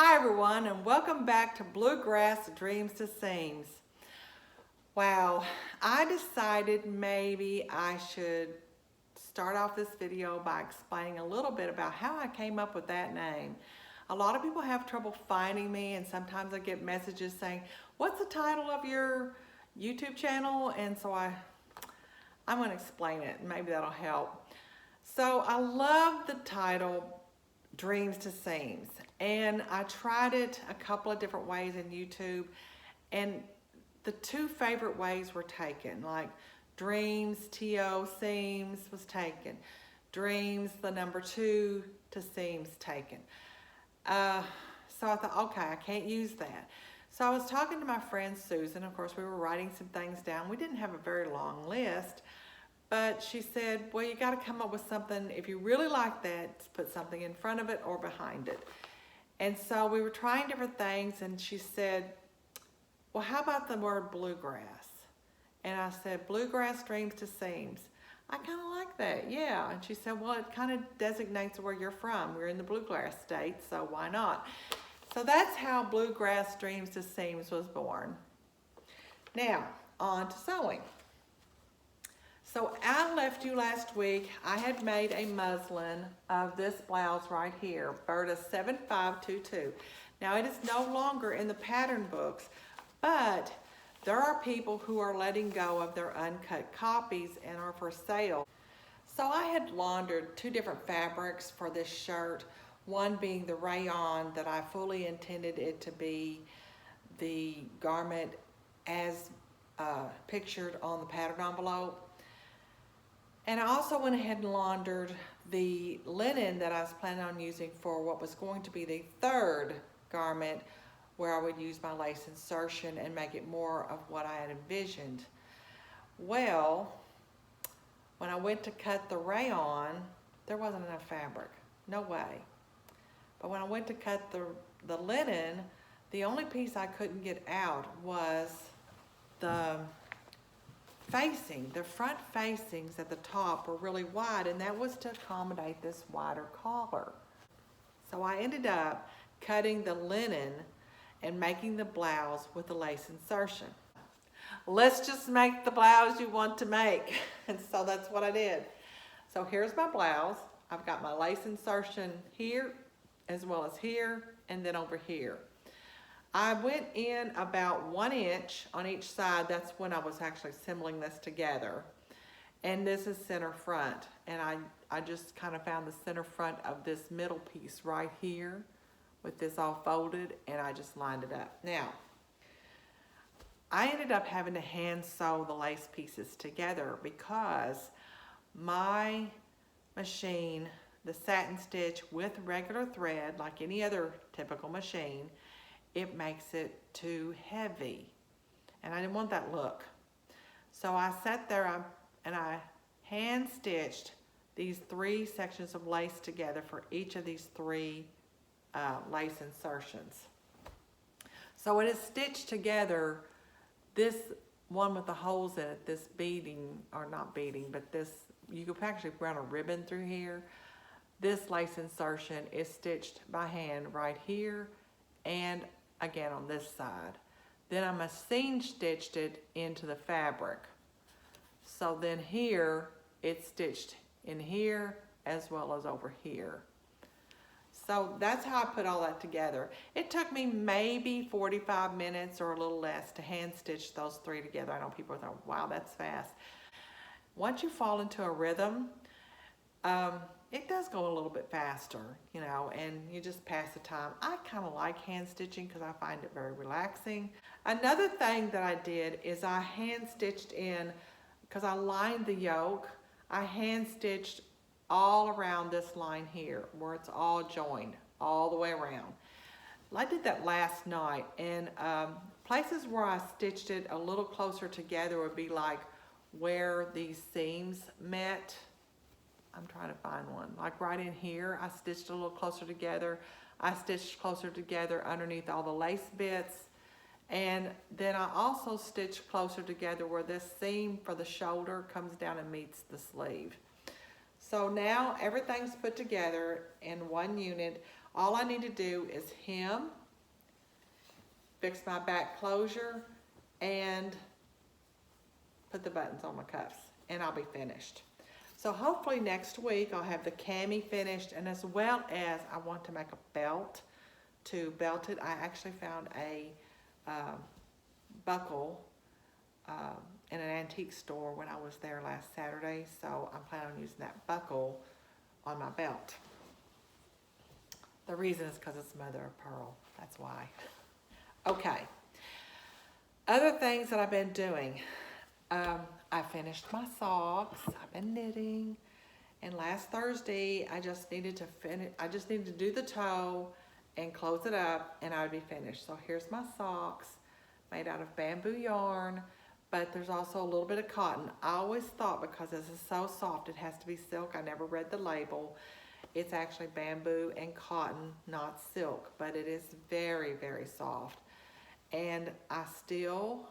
Hi everyone, and welcome back to Bluegrass Dreams to Seams. Wow, I decided maybe I should start off this video by explaining a little bit about how I came up with that name. A lot of people have trouble finding me, and sometimes I get messages saying, what's the title of your YouTube channel? And so I'm going to explain it, and maybe that'll help. So I love the title Dreams to Seams, and I tried it a couple of different ways in YouTube, and the two favorite ways were taken, like Dreams, T-O, Seams was taken. Dreams, the number 2 to Seams taken. So I thought, okay, I can't use that. So I was talking to my friend Susan. Of course, we were writing some things down. We didn't have a very long list, but she said, well, you got to come up with something. If you really like that, put something in front of it or behind it. And so we were trying different things, and she said, well, how about the word bluegrass? And I said, Bluegrass Dreams to Seams. I kind of like that, yeah. And she said, well, it kind of designates where you're from. We're in the bluegrass state, so why not? So that's how Bluegrass Dreams to Seams was born. Now, on to sewing. So I left you last week, I had made a muslin of this blouse right here, Burda 7522. Now it is no longer in the pattern books, but there are people who are letting go of their uncut copies and are for sale. So I had laundered two different fabrics for this shirt, one being the rayon that I fully intended it to be the garment as pictured on the pattern envelope. And I also went ahead and laundered the linen that I was planning on using for what was going to be the third garment, where I would use my lace insertion and make it more of what I had envisioned. Well, when I went to cut the rayon, there wasn't enough fabric, no way. But when I went to cut the linen, the only piece I couldn't get out was the front facings at the top were really wide, and that was to accommodate this wider collar. So I ended up cutting the linen and making the blouse with the lace insertion. Let's just make the blouse you want to make. And so that's what I did. So here's my blouse. I've got my lace insertion here, as well as here, and then over here. I went in about 1 inch on each side. That's when I was actually assembling this together. And this is center front. And I just kind of found the center front of this middle piece right here with this all folded, and I just lined it up. Now, I ended up having to hand sew the lace pieces together because my machine, the satin stitch with regular thread, like any other typical machine, it makes it too heavy, and I didn't want that look. So I sat there and I hand stitched these 3 sections of lace together for each of these 3 lace insertions. So it is stitched together. This one with the holes in it, this beading, or not beading, but this, you could actually run a ribbon through here. This lace insertion is stitched by hand right here and again on this side. Then I machine stitched it into the fabric. So then here it's stitched in here as well as over here. So that's how I put all that together. It took me maybe 45 minutes or a little less to hand stitch those 3 together. I know people are thinking, wow, that's fast. Once you fall into a rhythm, it does go a little bit faster, you know, and you just pass the time. I kind of like hand stitching because I find it very relaxing. Another thing that I did is I hand stitched in, because I lined the yoke, I hand stitched all around this line here where it's all joined all the way around. I did that last night, and places where I stitched it a little closer together would be like where these seams met. I'm trying to find one. Like right in here, I stitched a little closer together. I stitched closer together underneath all the lace bits. And then I also stitched closer together where this seam for the shoulder comes down and meets the sleeve. So now everything's put together in one unit. All I need to do is hem, fix my back closure, and put the buttons on my cuffs, and I'll be finished. So hopefully next week I'll have the cami finished, and as well as I want to make a belt to belt it. I actually found a buckle in an antique store when I was there last Saturday, so I'm planning on using that buckle on my belt. The reason is because it's mother of pearl, that's why. Okay, other things that I've been doing. I finished my socks, I've been knitting, and last Thursday I just needed to do the toe and close it up and I would be finished. So here's my socks made out of bamboo yarn, but there's also a little bit of cotton. I always thought because this is so soft it has to be silk. I never read the label. It's actually bamboo and cotton, not silk, but it is very, very soft. And I still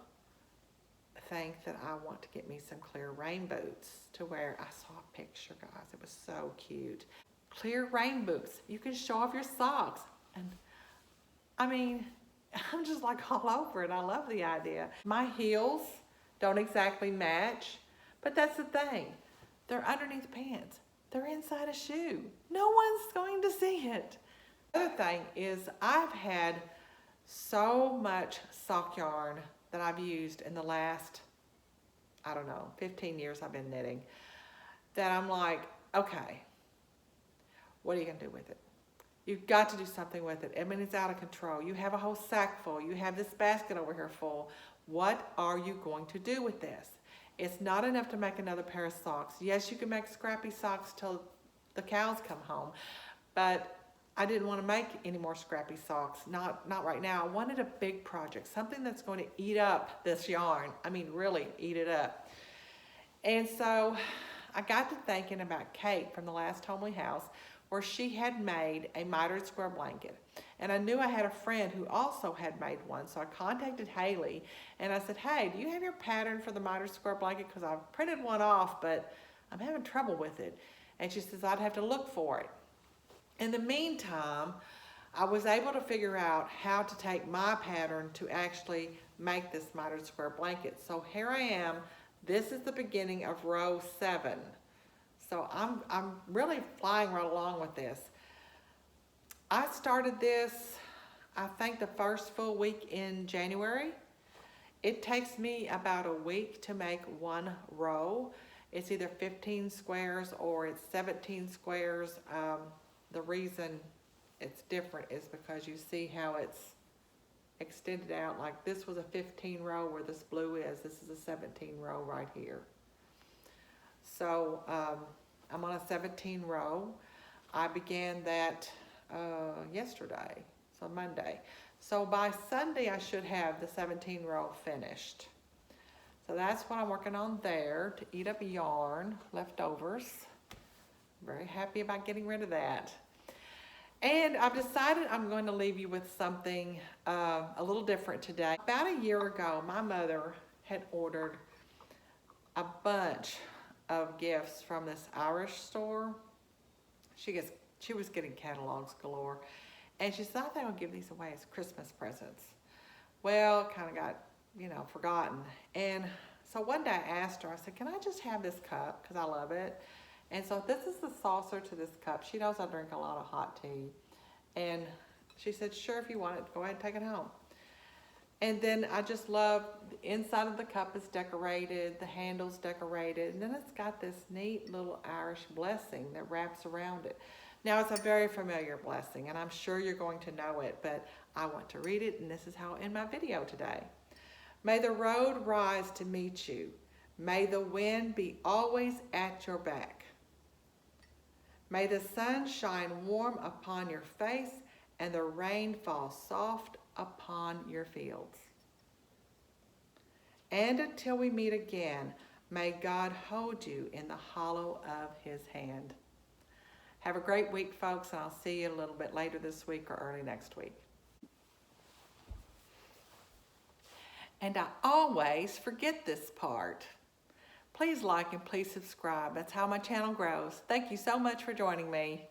think that I want to get me some clear rain boots to wear. I saw a picture, guys. It was so cute. Clear rain boots. You can show off your socks. And I mean, I'm just like all over it. I love the idea. My heels don't exactly match, but that's the thing. They're underneath pants. They're inside a shoe. No one's going to see it. The other thing is I've had so much sock yarn that I've used in the last, I don't know, 15 years I've been knitting, that I'm like, okay, what are you gonna do with it? You've got to do something with it. I mean, it's out of control. You have a whole sack full. You have this basket over here full. What are you going to do with this? It's not enough to make another pair of socks. Yes, you can make scrappy socks till the cows come home, but I didn't want to make any more scrappy socks. Not right now. I wanted a big project, something that's going to eat up this yarn. I mean, really eat it up. And so I got to thinking about Kate from the last Homely House, where she had made a Mitered Square blanket. And I knew I had a friend who also had made one, so I contacted Haley and I said, hey, do you have your pattern for the Mitered Square blanket? Because I've printed one off, but I'm having trouble with it. And she says, I'd have to look for it. In the meantime, I was able to figure out how to take my pattern to actually make this Mitered Square blanket. So here I am. This is the beginning of row 7. So I'm really flying right along with this. I started this, I think, the first full week in January. It takes me about a week to make one row. It's either 15 squares or it's 17 squares. The reason it's different is because you see how it's extended out. Like this was a 15 row where this blue is. This is a 17 row right here. So I'm on a 17 row. I began that yesterday, so Monday. So by Sunday I should have the 17 row finished. So that's what I'm working on there, to eat up yarn, leftovers. Very happy about getting rid of that. And I've decided I'm going to leave you with something a little different today. About a year ago, my mother had ordered a bunch of gifts from this Irish store. She was getting catalogs galore. And she said, I think I'll give these away as Christmas presents. Well, kind of got, forgotten. And so one day I asked her, I said, can I just have this cup? Because I love it. And so this is the saucer to this cup. She knows I drink a lot of hot tea. And she said, sure, if you want it, go ahead and take it home. And then I just love the inside of the cup is decorated, the handle's decorated, and then it's got this neat little Irish blessing that wraps around it. Now it's a very familiar blessing, and I'm sure you're going to know it, but I want to read it, and this is how I'll end my video today. May the road rise to meet you. May the wind be always at your back. May the sun shine warm upon your face and the rain fall soft upon your fields. And until we meet again, may God hold you in the hollow of his hand. Have a great week, folks, and I'll see you a little bit later this week or early next week. And I always forget this part. Please like and please subscribe. That's how my channel grows. Thank you so much for joining me.